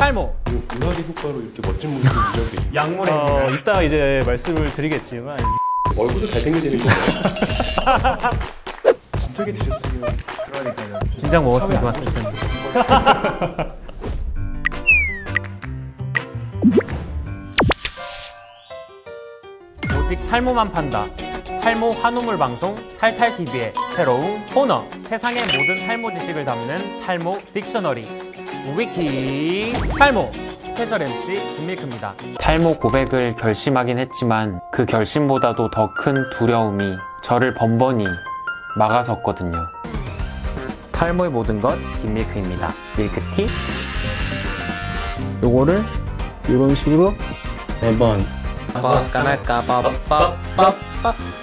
탈모. 의학의 효과로 이렇게 멋진 모습을 유지하고 계십니다. 약물에 이따 이제 말씀을 드리겠지만 얼굴도 잘생겨지는 거예요. 진작에 되셨으면. 그러니까요. 진작 먹었으면 좋았을 텐데. 오직 탈모만 판다. 탈모 한우물 방송 탈탈TV의 새로운 코너. 세상의 모든 탈모 지식을 담는 탈모 딕셔너리 위키 탈모 스페셜 MC 김밀크입니다. 탈모 고백을 결심하긴 했지만 그 결심보다도 더 큰 두려움이 저를 번번이 막아섰거든요. 탈모의 모든 것 김밀크입니다. 밀크티. 요거를 이런 식으로 매번 버스까 말까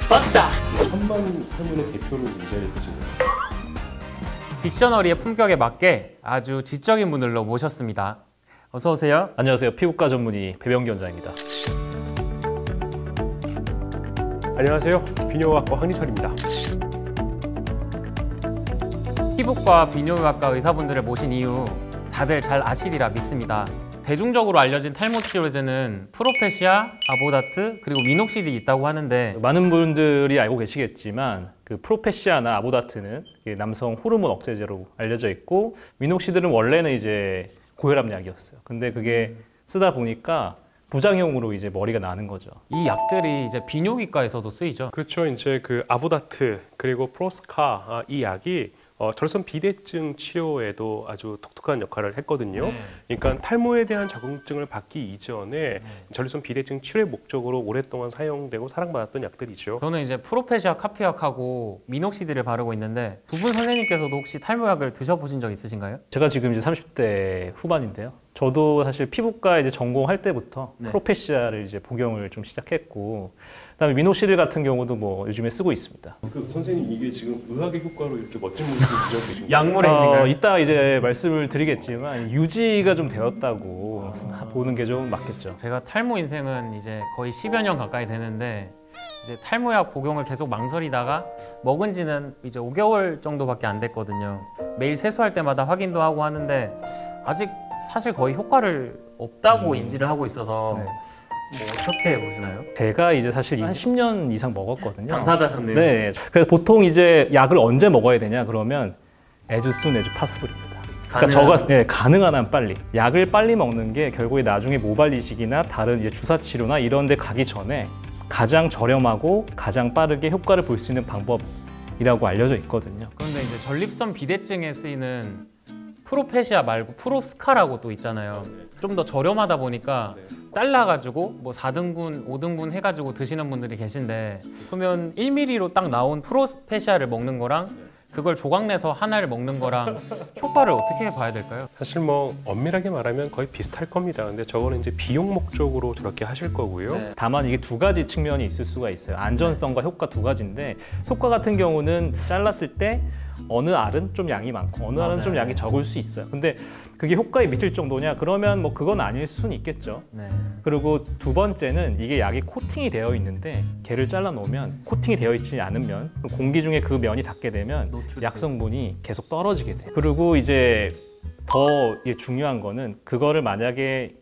뻗자. 천만 탈모의 대표로 문제를 드시네요. 딕셔너리의 품격에 맞게 아주 지적인 분들로 모셨습니다. 어서 오세요. 안녕하세요. 피부과 전문의 배병기 원장입니다. 안녕하세요. 비뇨기과 황리철입니다. 피부과 비뇨기과 의사분들을 모신 이유 다들 잘 아시리라 믿습니다. 대중적으로 알려진 탈모 치료제는 프로페시아, 아보다트, 그리고 미녹시딜이 있다고 하는데 많은 분들이 알고 계시겠지만 그 프로페시아나 아보다트는 남성 호르몬 억제제로 알려져 있고 미녹시딜은 원래는 이제 고혈압 약이었어요. 근데 그게 쓰다 보니까 부작용으로 이제 머리가 나는 거죠. 이 약들이 이제 비뇨기과에서도 쓰이죠. 그렇죠. 이제 그 아보다트 그리고 프로스카 이 약이 절선 비대증 치료에도 아주 독특한 역할을 했거든요. 그러니까 탈모에 대한 적응증을 받기 이전에 절선 비대증 치료의 목적으로 오랫동안 사용되고 사랑받았던 약들이죠. 저는 이제 프로페시아 카피약하고 미녹시딜을 바르고 있는데 두 분 선생님께서도 혹시 탈모약을 드셔보신 적 있으신가요? 제가 지금 이제 30대 후반인데요. 저도 사실 피부과 이제 전공할 때부터 프로페시아를 이제 복용을 좀 시작했고, 그다음에 미녹시딜 같은 경우도 뭐 요즘에 쓰고 있습니다. 그 선생님 이게 지금 의학의 효과로 이렇게 멋진 모습을 유지하고 계십니다. 약물에 있는가요? 이따 이제 말씀을 드리겠지만 유지가 좀 되었다고 보는 게 좀 맞겠죠. 제가 탈모 인생은 이제 거의 10여 년 가까이 되는데 이제 탈모약 복용을 계속 망설이다가 먹은 지는 이제 5개월 정도밖에 안 됐거든요. 매일 세수할 때마다 확인도 하고 하는데 아직 사실 거의 효과를 없다고 인지를 하고 있어서 뭐 어떻게 보시나요? 제가 이제 사실 한 10년 이상 먹었거든요. 당사자셨네요. 네. 그래서 보통 이제 약을 언제 먹어야 되냐 그러면 as soon as possible입니다. 그러니까 가능한 한 빨리. 약을 빨리 먹는 게 결국에 나중에 모발 이식이나 다른 이제 주사 치료나 이런 데 가기 전에 가장 저렴하고 가장 빠르게 효과를 볼 수 있는 방법이라고 알려져 있거든요. 그런데 이제 전립선 비대증에 쓰이는 프로페시아 말고 프로스카라고 또 있잖아요. 좀 더 저렴하다 보니까 잘라가지고 뭐 4등분, 5등분 해가지고 드시는 분들이 계신데 그러면 1mm로 딱 나온 프로페시아를 먹는 거랑 그걸 조각내서 하나를 먹는 거랑 효과를 어떻게 봐야 될까요? 사실 뭐 엄밀하게 말하면 거의 비슷할 겁니다. 근데 저거는 이제 비용 목적으로 저렇게 하실 거고요. 다만 이게 두 가지 측면이 있을 수가 있어요. 안전성과 효과 두 가지인데 효과 같은 경우는 잘랐을 때 어느 알은 좀 양이 많고 어느 알은 좀 양이 적을 수 있어요. 근데 그게 효과에 미칠 정도냐? 그러면 뭐 그건 아닐 수는 있겠죠. 그리고 두 번째는 이게 약이 코팅이 되어 있는데 걔를 잘라 놓으면 코팅이 되어 있지 않으면 공기 중에 그 면이 닿게 되면 약 성분이 계속 떨어지게 돼요. 그리고 이제 더 중요한 거는 그거를 만약에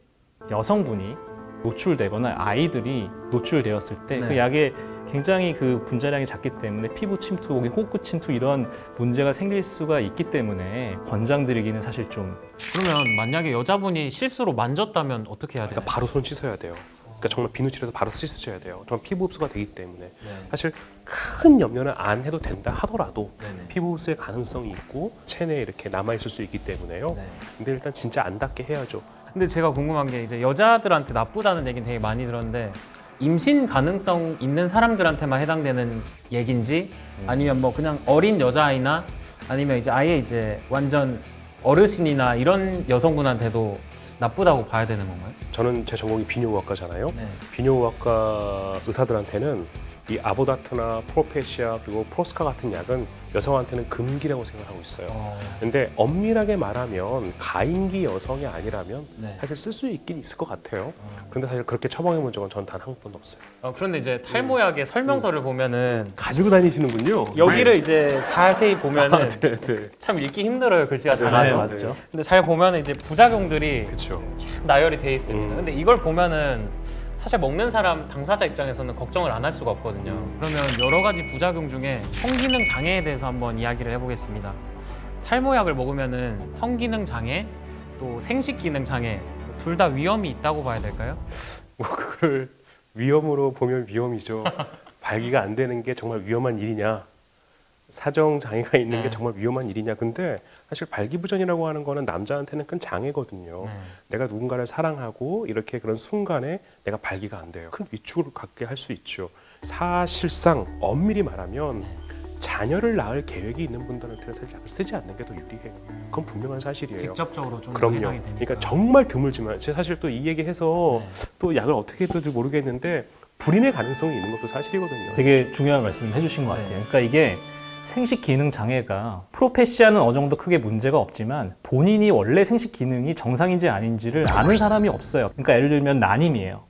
여성분이 노출되거나 아이들이 노출되었을 때 그 약에 굉장히 그 분자량이 작기 때문에 피부 침투, 호흡구 침투 이런 문제가 생길 수가 있기 때문에 권장드리기는 사실 좀. 그러면 만약에 여자분이 실수로 만졌다면 어떻게 해야 돼요? 그러니까 바로 손 씻어야 돼요. 그러니까 정말 비누칠해서 바로 씻으셔야 돼요. 정말 피부 흡수가 되기 때문에 사실 큰 염려는 안 해도 된다 하더라도 피부 흡수의 가능성이 있고 체내에 이렇게 남아 있을 수 있기 때문에요. 근데 일단 진짜 안 닿게 해야죠. 근데 제가 궁금한 게 이제 여자들한테 나쁘다는 얘기는 되게 많이 들었는데 임신 가능성 있는 사람들한테만 해당되는 얘긴지 아니면 뭐 그냥 어린 여자아이나 아니면 이제 아예 이제 완전 어르신이나 이런 여성분한테도 나쁘다고 봐야 되는 건가요? 저는 제 전공이 비뇨기과잖아요. 비뇨기과 의사들한테는 이 아보다트나 프로페시아 그리고 프로스카 같은 약은 여성한테는 금기라고 생각하고 있어요. 근데 엄밀하게 말하면 가임기 여성이 아니라면 네. 사실 쓸 수 있긴 있을 것 같아요. 근데 사실 그렇게 처방해 본 적은 전 단 한 번도 없어요. 그런데 이제 탈모약의 설명서를 보면은 가지고 다니시는군요. 여기를 이제 자세히 보면은 네, 네. 참 읽기 힘들어요, 글씨가 네, 작아서. 맞죠. 근데 잘 보면은 이제 부작용들이 그렇죠. 나열이 돼 있습니다. 근데 이걸 보면은 사실 먹는 사람 당사자 입장에서는 걱정을 안 할 수가 없거든요. 그러면 여러 가지 부작용 중에 성기능 장애에 대해서 한번 이야기를 해보겠습니다. 탈모약을 먹으면은 성기능 장애, 또 생식기능 장애 둘 다 위험이 있다고 봐야 될까요? 뭐 그걸 위험으로 보면 위험이죠. 발기가 안 되는 게 정말 위험한 일이냐? 사정 장애가 있는 게 정말 위험한 일이냐? 근데 사실 발기부전이라고 하는 거는 남자한테는 큰 장애거든요. 내가 누군가를 사랑하고 이렇게 그런 순간에 내가 발기가 안 돼요. 큰 위축을 갖게 할 수 있죠. 사실상 엄밀히 말하면 자녀를 낳을 계획이 있는 분들한테는 사실 약을 쓰지 않는 게 더 유리해요. 그건 분명한 사실이에요. 직접적으로 좀 그럼요. 해당이 되니까. 그러니까 정말 드물지만 제가 사실 또 이 얘기해서 또 약을 어떻게 해도 모르겠는데 불임의 가능성이 있는 것도 사실이거든요. 되게 중요한 말씀 해주신 것 같아요. 그러니까 이게 생식 기능 장애가 프로페시아는 어느 정도 크게 문제가 없지만 본인이 원래 생식 기능이 정상인지 아닌지를 아는 사람이 없어요. 그러니까 예를 들면 난임이에요.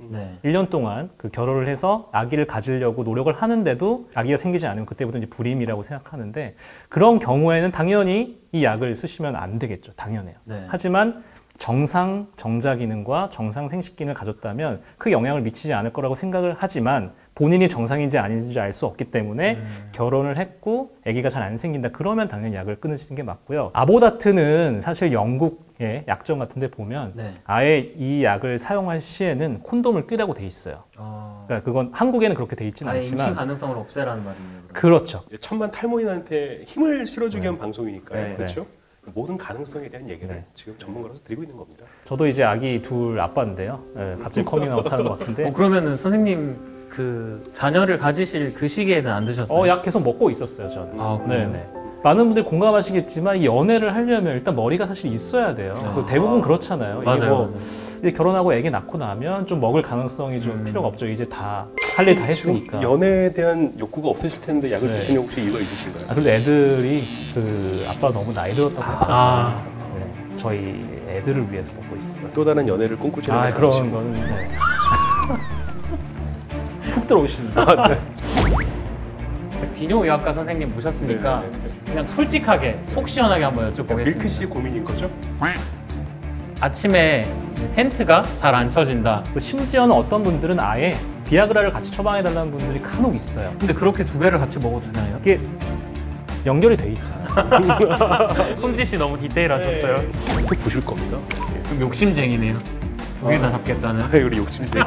1년 동안 그 결혼을 해서 아기를 가지려고 노력을 하는데도 아기가 생기지 않으면 그때부터 이제 불임이라고 생각하는데 그런 경우에는 당연히 이 약을 쓰시면 안 되겠죠. 당연해요. 하지만 정상 정자 기능과 정상 생식 기능을 가졌다면 그 영향을 미치지 않을 거라고 생각을 하지만 본인이 정상인지 아닌지 알 수 없기 때문에 결혼을 했고 아기가 잘 안 생긴다 그러면 당연히 약을 끊으시는 게 맞고요. 아보다트는 사실 영국의 약점 같은 데 보면 아예 이 약을 사용할 시에는 콘돔을 끼라고 돼 있어요. 그러니까 그건 한국에는 그렇게 돼 있지는 아예 임신 않지만 가능성을 없애라는 말이에요. 그렇죠. 천만 탈모인한테 힘을 실어주기 위한 방송이니까요. 네, 그렇죠? 모든 가능성에 대한 얘기를 네. 지금 전문가로서 드리고 있는 겁니다. 저도 이제 아기 둘 아빠인데요. 갑자기 커밍아웃 하는 것 같은데 그러면은 선생님 그 자녀를 가지실 그 시기에는 안 드셨어요? 약 계속 먹고 있었어요, 저는. 아, 네네. 많은 분들이 공감하시겠지만 이 연애를 하려면 일단 머리가 사실 있어야 돼요. 대부분 그렇잖아요. 이게 맞아요, 뭐 맞아요. 이제 결혼하고 애기 낳고 나면 좀 먹을 가능성이 좀 필요가 없죠. 이제 다 할 일 다 했으니까. 연애에 대한 욕구가 없으실 텐데 약을 네. 드시는 혹시 이유가 있으신가요? 그래도 애들이 그 아빠 너무 나이 들었다고 하더라고요. 네, 저희 애들을 위해서 먹고 있습니다. 또 다른 연애를 꿈꾸시는 건 그런 아니시고. 거는 네. 훅 들어오시는데. 비뇨의학과 선생님 모셨으니까 네, 네, 네. 그냥 솔직하게 속 시원하게 한번 여쭤보겠습니다. 밀크 씨의 고민인 거죠? 아침에 이제 텐트가 잘 안 쳐진다. 심지어는 어떤 분들은 아예 비아그라를 같이 처방해달라는 분들이 간혹 있어요. 근데 그렇게 두 개를 같이 먹어도 되나요? 이게 연결이 돼 있잖아요. 손짓이 너무 디테일하셨어요. 또 부실 겁니다. 좀 욕심쟁이네요. 두 개 다 잡겠다는. 우리 욕심쟁이.